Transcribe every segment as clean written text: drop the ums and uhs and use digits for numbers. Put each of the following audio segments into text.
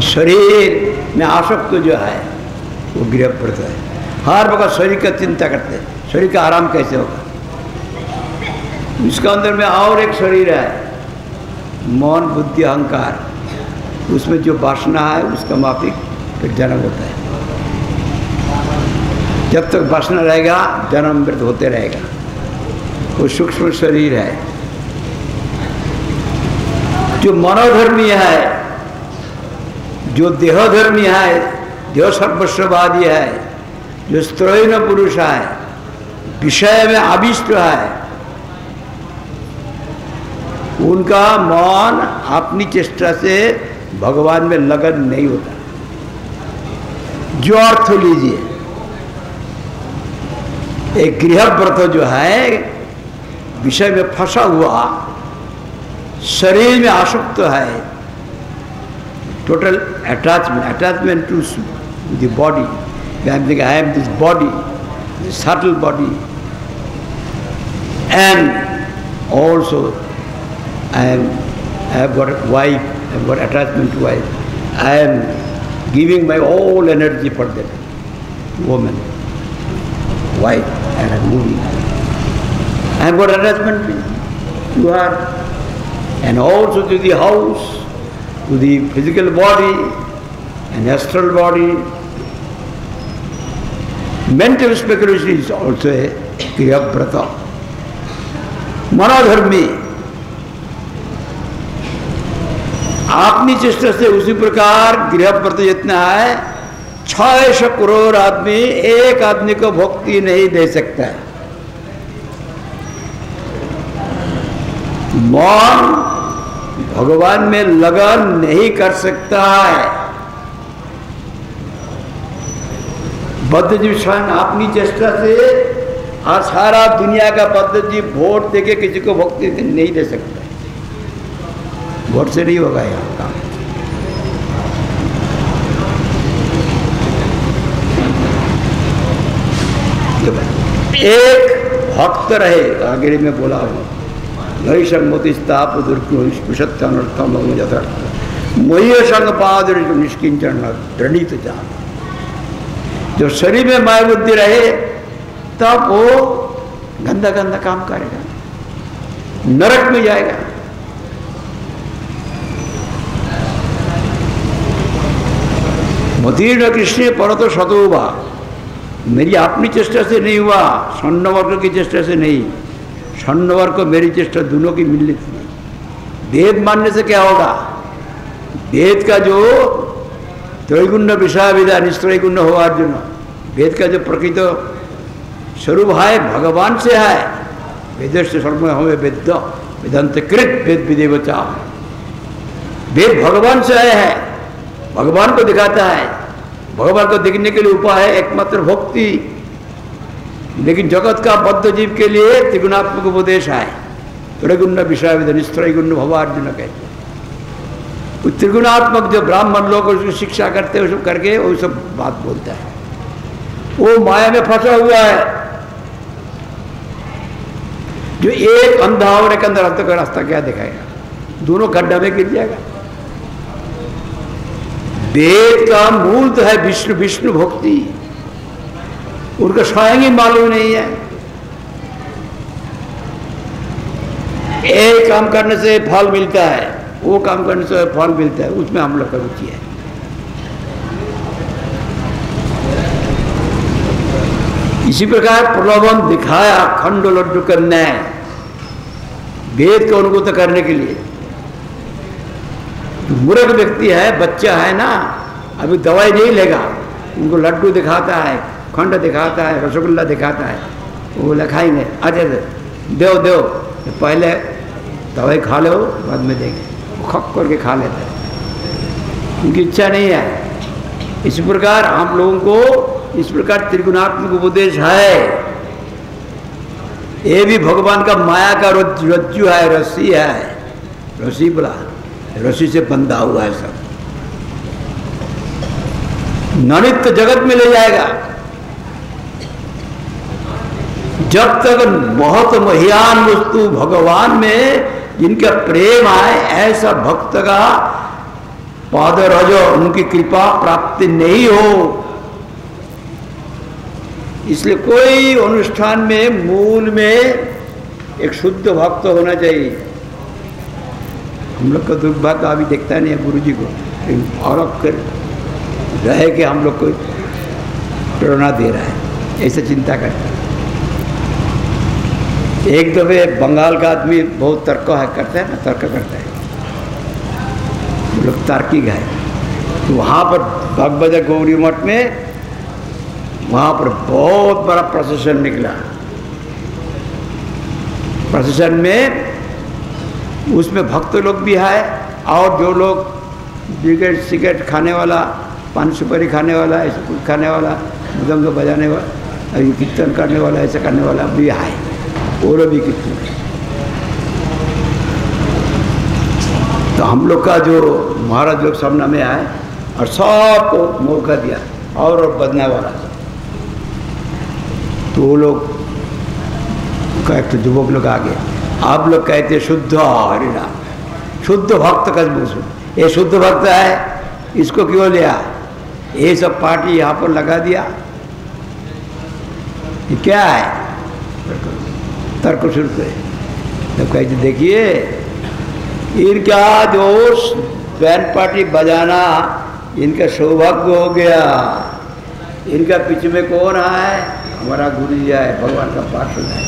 शरीर में आसक्त जो है वो गृहव्रत है। हर वक्त शरीर का चिंता करते हैं, शरीर का आराम कैसे होगा। इसका अंदर में और एक शरीर है, मन बुद्धि अहंकार, उसमें जो वासना है उसका माफिक फिर जन्म होता है। जब तक वासना रहेगा जन्म मृत होते रहेगा। वो सूक्ष्म शरीर है। जो मनोधर्मी है, जो देहधर्मी है, देह सर्वस्ववादी है, जो स्त्रैण पुरुष है, विषय में आविष्ट है, उनका मन अपनी चेष्टा से भगवान में लगन नहीं होता। जो अर्थ लीजिए, एक गृहव्रत जो है विषय में फंसा हुआ, शरीर में आसक्त है, total attachment to the body. I am this body, this subtle body, and also I have got a wife, I have got attachment to wife. I am giving my all energy for that woman, wife, and I'm moving. I have got attachment to her, and also to the house, to the physical body and astral body. Mental speculation is also a gृहव्रत। मनोधर्मी अपनी चेष्टा से उसी प्रकार गृहव्रत जितना है, 600 करोड़ आदमी एक आदमी को भक्ति नहीं दे सकता है। मन भगवान में लगन नहीं कर सकता है। बद्धजीव स्वयं अपनी चेष्टा से आज सारा दुनिया का बद्धजीव वोट देके किसी को भक्ति नहीं दे सकता। वोट से नहीं होगा यहाँ काम। एक भक्त रहे, आगे में बोला हूँ, नई संगति स्थाप दुर्गुषत्थम यथार्थ मोह संग पाद निष्किंचन दृढ़ित जान। जो शरीर में माया बुद्धि रहे तब वो गंदा गंदा काम करेगा, नरक में जाएगा। मतीर्ण कृष्ण परतो शतोबा, मेरी अपनी चेष्टा से नहीं हुआ, स्वर्णवर्ग की चेष्टा से नहीं। स्वर्णवर्ग को मेरी चेष्टा दोनों की मिलनी थी। वेद मानने से क्या होगा? वेद का जो त्रैगुण्य विषय विदा निस्त्रैगुण्य हो अर्जुन, वेद का जो प्रकृत स्वरूप है भगवान से है। वेदस्य सर्व हमें वेद वेदांत कृत वेद विदेवचा, वेद भगवान से आया है, भगवान को दिखाता है। भगवान को दिखने के लिए उपाय है एकमात्र भक्ति। लेकिन जगत का बद्ध जीव के लिए त्रिगुणात्मक उपदेश है। त्रैगुण्य विषय विदा निस्त्रैगुण्य भव अर्जुन कहते। त्रिगुणात्मक जो ब्राह्मण लोग उसकी शिक्षा करते हैं, वो सब करके वो सब बात बोलता है। वो माया में फंसा हुआ है। जो एक अंधा और एक अंदर अंत का रास्ता क्या दिखाएगा? दोनों गड्ढा में गिर जाएगा। वेद का मूल तो है विष्णु, विष्णु भक्ति। उनका स्वयं ही मालूम नहीं है। एक काम करने से फल मिलता है, वो काम करने से फल मिलता है, उसमें हम लोग का रुचि है। इसी प्रकार प्रलोभन दिखाया खंड लड्डू करना है वेद को अनुभूत करने के लिए। तो मूर्ख व्यक्ति है, बच्चा है ना, अभी दवाई नहीं लेगा, उनको लड्डू दिखाता है, खंड दिखाता है, रसगुल्ला दिखाता है, वो लिखाएंगे अच्छा दो दो, पहले दवाई खा लो बाद में देंगे। खप करके खा लेते हैं, उनकी इच्छा नहीं है। इस प्रकार हम लोगों को इस प्रकार त्रिगुणात्मक उपदेश है। ये भी भगवान का माया का रज्जु है, रस्सी है, रस्सी बोला, रस्सी से बंधा हुआ है सब। ननित्य जगत में ले जाएगा। जब तक बहुत महियान वस्तु भगवान में जिनका प्रेम आए, ऐसा भक्त का पाद रज उनकी कृपा प्राप्ति नहीं हो। इसलिए कोई अनुष्ठान में मूल में एक शुद्ध भक्त होना चाहिए। हम लोग का दुर्भाग्य अभी दिखता नहीं है गुरु जी को, और कर रहे कि हम लोग को प्रेरणा दे रहा है, ऐसा चिंता करता है। एक दफे बंगाल का आदमी बहुत तर्क करता है ना, तर्क करता है, लोग तार्किक है। तो वहाँ पर बागबाजार गौरी मठ में वहाँ पर बहुत बड़ा प्रोसेसन निकला। प्रोसेसन में उसमें भक्त लोग भी है और जो लोग सिगरेट सिगरेट खाने वाला, पान सुपारी खाने वाला, ऐसा कुछ खाने वाला, मृदंग बजाने वाला, कीर्तन करने वाला, ऐसा करने वाला भी है, वो लोग भी कीर्तन। तो हम लोग का जो महाराज लोग सामने में आए और सबको मौका दिया और बदलने वाला। तो वो लोग कहते युवक लोग आ गए, आप लोग कहते शुद्ध हरिनाम, शुद्ध भक्त का बोल, ये शुद्ध भक्त है, इसको क्यों लिया, ये सब पार्टी यहाँ पर लगा दिया, ये क्या है, तर्क शुरू करे। तो कहते देखिए इनका जो बैंड पार्टी बजाना इनका सौभाग्य हो गया, इनका पीछे में कौन है, हमारा गुरु जी है, भगवान का पार्षद है,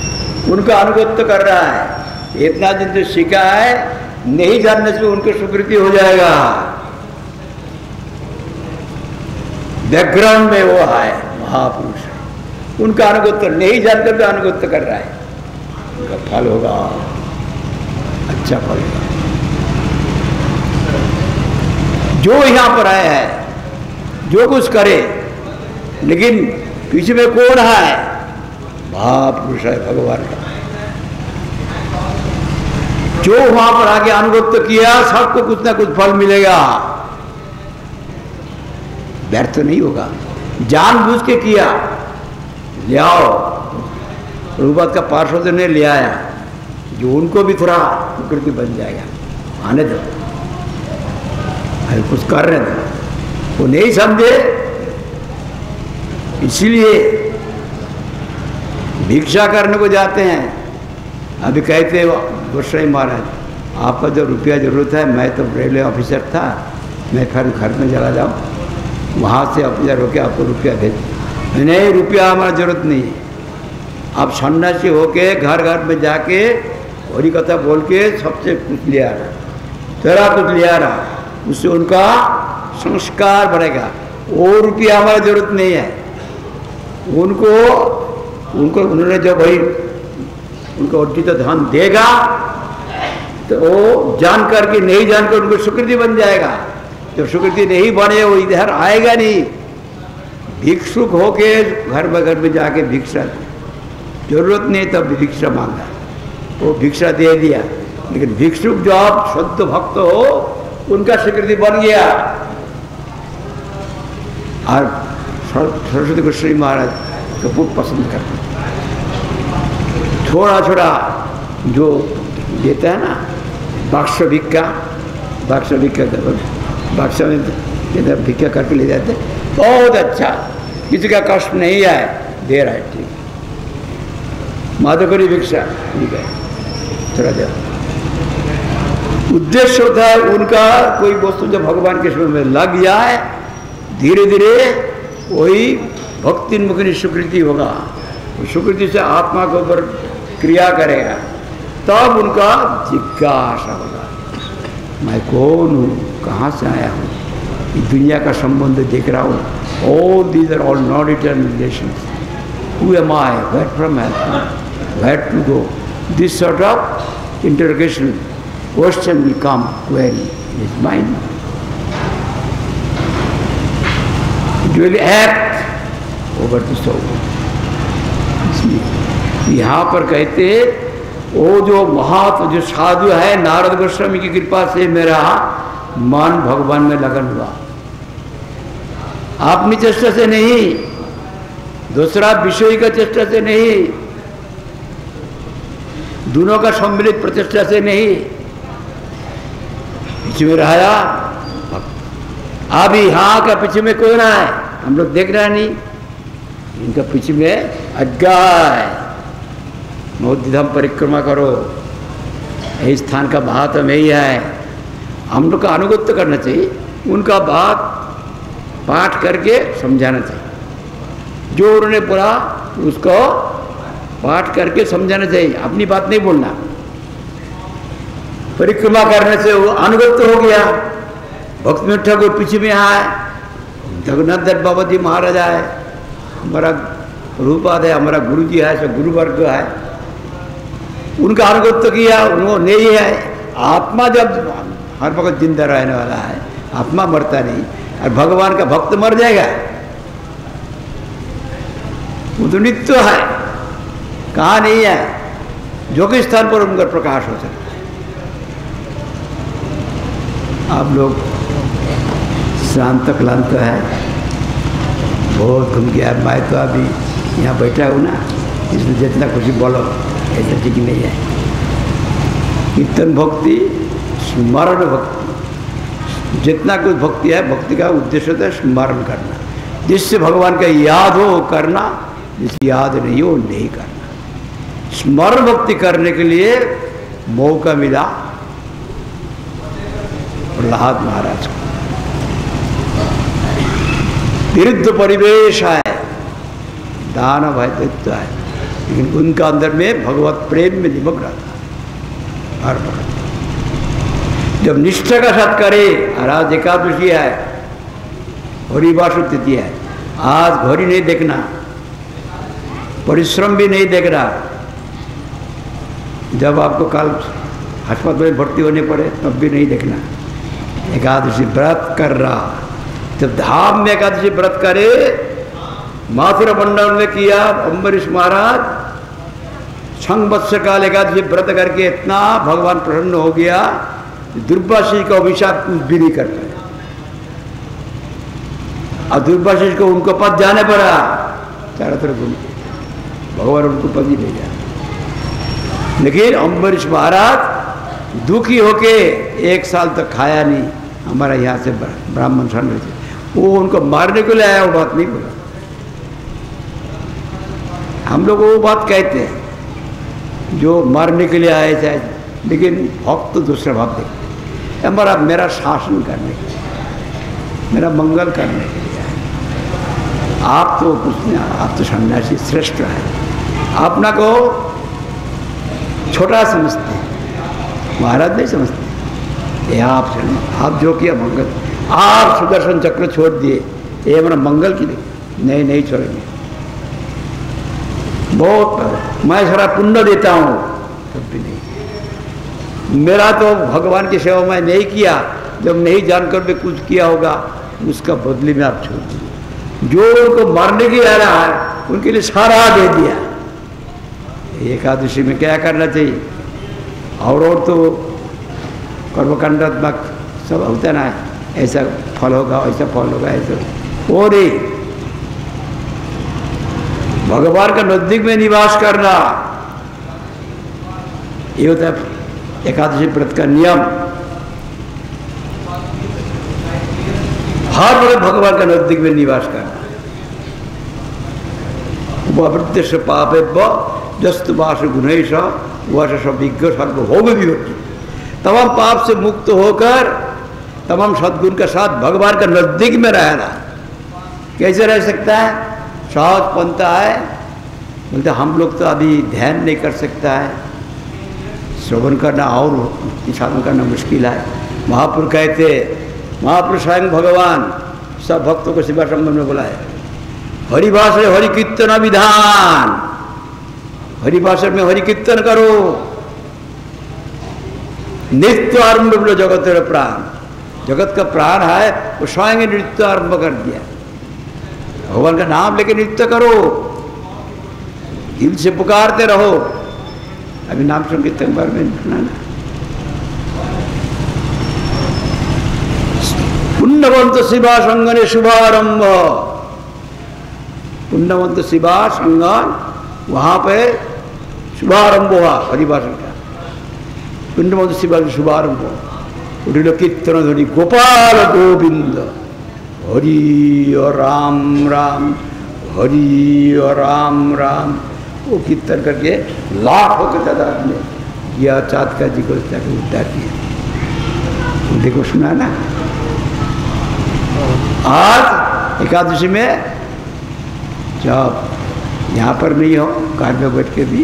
उनका अनुगत्य कर रहा है। इतना दिन जो सीखा है, नहीं जानने से उनको स्वीकृति हो जाएगा। बैकग्राउंड में वो है महापुरुष है, उनका अनुगत्य नहीं जानकर भी अनुगत्य कर रहा है, उनका फल होगा, अच्छा फल होगा। जो यहाँ पर आया है जो कुछ करे, लेकिन पीछे में कौन है, महापुरुष है भगवान का। जो वहां पर आके अनुगत्य किया सबको कुछ ना कुछ फल मिलेगा, व्यर्थ नहीं होगा। जानबूझ के किया, ले आओ, प्रभुपाद का पार्षद ने ले आया, जो उनको भी थोड़ा विकृति बन जाएगा, आने दो, कुछ कर रहे थे वो नहीं समझे, इसीलिए भिक्षा करने को जाते हैं। अभी कहते गोस्वामी महाराज, आपका जो रुपया जरूरत है, मैं तो रेलवे ऑफिसर था, मैं फिर घर में चला जाऊँ, वहाँ से अपने रोके आपको रुपया दे। नहीं, रुपया हमारा जरूरत नहीं है, आप सन्यासी होके घर घर में जाके हरी कथा बोल के सबसे कुछ ले आ रहा, तेरा कुछ ले आ रहा, उससे उनका संस्कार बढ़ेगा। वो रुपया हमारा जरूरत नहीं है, उनको उन्होंने जब भाई उनको अर्जित धन देगा तो वो जान करके नहीं जानकर उनको स्वीकृति बन जाएगा। जब स्वीकृति नहीं बने वो इधर आएगा नहीं। भिक्षुक होके घर में जाके भिक्षा, जरूरत नहीं तब भिक्षा मांगा, वो भिक्षा दे दिया। लेकिन भिक्षुक जो आप शुद्ध भक्त हो, उनका स्वीकृति बन गया। और सरस्वती गोस्वामी महाराज को बहुत पसंद करते, थोड़ा थोड़ा जो देता है ना, बक्स भिक्का बक्स में इधर भिक्का करके ले जाते, बहुत अच्छा, किसी का कष्ट नहीं है, दे रहा है, ठीक, माधुकरी भिक्षा, ठीक है, थोड़ा दे। उद्देश्य होता है उनका कोई वस्तु जब भगवान के समय में लग जाए, धीरे धीरे वही भक्ति मुखी स्वीकृति होगा, स्वीकृति से आत्मा के ऊपर क्रिया करेगा, तब उनका जिज्ञासा होगा, मैं कौन हूँ, कहाँ से आया हूँ, दुनिया का संबंध देख रहा हूँ, all these are all not eternal relations, who am I, where from I come, where to go, this sort of interrogation question will come, query in his mind. It will act over the soul. यहाँ पर कहते वो जो महात्मा जो साधु है, नारद गोस्वामी की कृपा से मेरा मन भगवान में लगन हुआ, अपनी चेष्टा से नहीं, दूसरा विषय का चेष्टा से नहीं, दोनों का सम्मिलित प्रचेष्टा से नहीं, इसमें रहा अभी यहाँ का पीछे में कौन है, हम लोग देख रहे नहीं, इनका पीछे में अज्ञाय। मोक्षधाम परिक्रमा करो, यही स्थान का महत्व यही है। हम लोग का अनुगत्य करना चाहिए, उनका बात पाठ करके समझाना चाहिए। जो उन्होंने बोला उसको पाठ करके समझाना चाहिए, अपनी बात नहीं बोलना। परिक्रमा करने से वो अनुगत्य हो गया। भक्ति ठाकुर पीछे में आए, जगन्नाथ दत्त बाबा जी महाराज आए, हमारा रूपाद है, हमारा गुरु जी है, सब गुरु वर्ग है, उनका अनुगत्य किया। उन्होंने नहीं है, आत्मा जब हर वक्त जिंदा रहने वाला है, आत्मा मरता नहीं, और भगवान का भक्त मर जाएगा, वो तो नित्य है, कहाँ नहीं है, जो कि स्थान पर उनका प्रकाश हो सकता है। आप लोग शांत क्लांत है, बहुत घूम गया। मैं तो अभी यहाँ बैठा हूँ ना, इसलिए जितना कुछ बोलो ऐसा ठीक नहीं है। कीर्तन भक्ति, स्मरण भक्ति, जितना कुछ भक्ति है, भक्ति का उद्देश्य होता है स्मरण करना, जिससे भगवान का याद हो वो करना, जिसकी याद नहीं हो नहीं करना। स्मरण भक्ति करने के लिए मौका मिला प्रहलाद महाराज को। विरुद्ध परिवेश है, दानव है, दैत्य है, लेकिन उनका अंदर में भगवत प्रेम में निमग्न रहता हर वक्त। जब निष्ठा का साथ करे, आज एकादशी है, हरिवासु तिथि है, आज घड़ी नहीं देखना, परिश्रम भी नहीं देख रहा। जब आपको कल अस्पताल में भर्ती होने पड़े तब भी नहीं देखना। एकादशी व्रत कर रहा, जब धाम में एकादशी व्रत करे, माथुरा मंडल में किया अम्बरीश महाराज, संवत्सर काल एकादशी व्रत करके इतना भगवान प्रसन्न हो गया, दुर्वासी का अभिशाप कुछ भी नहीं कर पाया। और दुर्वासी को उनको पद जाने पड़ा, चारों तरफ घूम के भगवान उनको पद ही भेजा। लेकिन अम्बरीश महाराज दुखी होके 1 साल तक खाया नहीं, हमारा यहाँ से ब्राह्मण सन रहे थे, वो उनको मारने को ले आया, वो बात नहीं बोला। हम लोग वो बात कहते हैं जो मारने के लिए आए थे, लेकिन भक्त तो दूसरा भाव देखते, हमारा मेरा शासन करने के लिए, मेरा मंगल करने के लिए है। आप तो कुछ नहीं, आप तो सन्यासी श्रेष्ठ है, अपना को छोटा समझते हैं, महाराज नहीं समझते। ये आप आप जो किया मंगल, आप सुदर्शन चक्र छोड़ दिए, ये हमारा मंगल की नहीं, नहीं छोड़ेंगे। बहुत मैं सारा पुण्य देता हूँ, तब भी नहीं। मेरा तो भगवान की सेवा में नहीं किया, जब नहीं जानकर भी कुछ किया होगा, उसका बदले में आप छोड़ दीजिए। जो उनको मारने की आ रहा है, उनके लिए सारा दे दिया। एकादशी में क्या करना चाहिए, और तो कर्मकांडात्मक सब होता ना, ऐसा फल होगा, ऐसा फल होगा, ऐसा और भगवान का नजदीक में निवास करना, ये होता है एकादशी व्रत का नियम। हर वक्त भगवान का नजदीक में निवास करना। वृत्ति से पापे जस्तु वास गुणेश वह सब विज्ञ सर्वभोग भी होती। तमाम पाप से मुक्त होकर तमाम सद्गुण के साथ भगवान का नजदीक में रहना कैसे रह सकता है? सहज पंथा है। बोलते हम लोग तो अभी ध्यान नहीं कर सकता है, श्रवण करना और साधन करना मुश्किल है। महापुरुष कहते, महापुरुष स्वयं भगवान सब भक्तों को शिवा संगम में बुलाए। हरिभाषण हरि कीर्तन विधान, हरिभाषण में हरि कीर्तन करो। नित्य आरंभ बोलो जगत प्राण, जगत का प्राण है वो स्वयं नृत्य आरंभ कर दिया। भगवान का नाम लेके नृत्य करो, दिल से पुकारते रहो। अभी नाम संकीर्तन बार में सुना ना, पुण्यवंत शिवा संगने शुभारंभ। पुण्यवंत शिवा संगन वहां पे शुभारंभ हुआ हरिभाषण का। पुण्यवंत शिवा शुभारंभ उठिल कीर्तन ध्वनि गोपाल गोविंद हरि और राम राम, हरि और राम राम। वो कीर्तन करके लाखों के तादाद में या चातका जी को जाकर उद्धार किया। देखो सुना ना, आज एकादशी में जब यहाँ पर नहीं हो, घर में बैठ के भी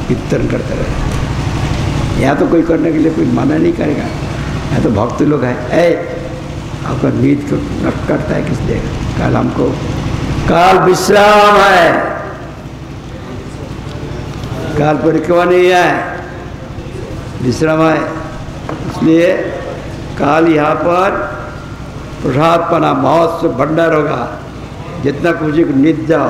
कीर्तन करते रहे। यहाँ तो कोई करने के लिए कोई मना नहीं करेगा, यहाँ तो भक्त लोग हैं। आपका नींद को नष्ट करता है किस लिए? कल हमको काल विश्राम है, काल परिक्रमा नहीं है, विश्राम है। इसलिए काल यहाँ पर प्रसाद पना महोत्सव भंडार होगा। जितना खुशी को नींद जाओ,